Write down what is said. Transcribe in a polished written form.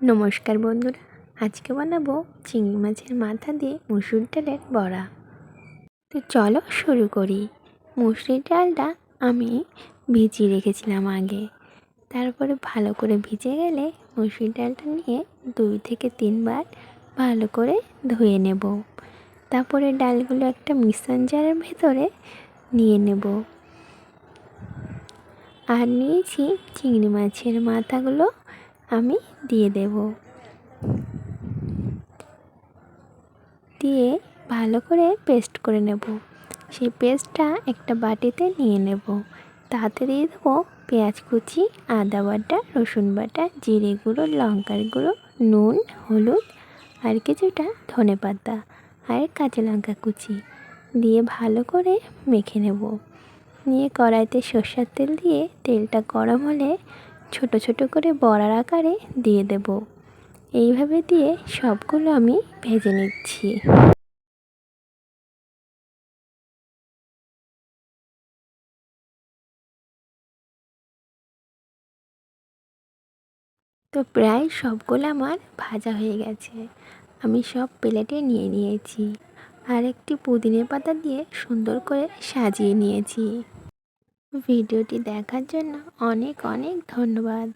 নমস্কার বন্ধুরা, আজকে বানাবো চিংড়ি মাছের মাথা দিয়ে মুসুর ডালের বড়া। তো চলো শুরু করি। মুসুর ডালটা আমি ভিজিয়ে রেখেছিলাম আগে। তারপরে ভালো করে ভিজে গেলে মুসুর ডালটা নিয়ে 2 থেকে 3 বার ভালো করে ধুয়ে নেব। তারপরে ডালগুলো একটা মিক্সার জারের ভেতরে নিয়ে নেব। আর নিয়েছি চিংড়ি মাছের মাথাগুলো আমি দিয়ে দেব। দিয়ে ভালো করে পেস্ট করে নেব। সেই পেস্টটা একটা বাটিতে নিয়ে নেব। তাতে দিয়ে দেবো পেঁয়াজ কুচি, আদা বাটা, রসুন বাটা, জিরে গুঁড়ো, লঙ্কার গুঁড়ো, নুন, হলুদ আর কিছুটা ধনেপাতা আর কাঁচা লঙ্কা কুচি দিয়ে ভালো করে মেখে নেব। নিয়ে কড়াইতে সর্ষের তেল দিয়ে তেলটা গরম হলে ছোট ছোট করে বড়ার আকারে দিয়ে দেব। এইভাবে দিয়ে সবগুলো আমি ভেজে নিচ্ছি। তো প্রায় সবগুলো আমার ভাজা হয়ে গেছে। আমি সব প্লেটে নিয়ে নিয়েছি আর একটি পুদিনা পাতা দিয়ে সুন্দর করে সাজিয়ে নিয়েছি। ভিডিওটি দেখার জন্য অনেক অনেক ধন্যবাদ।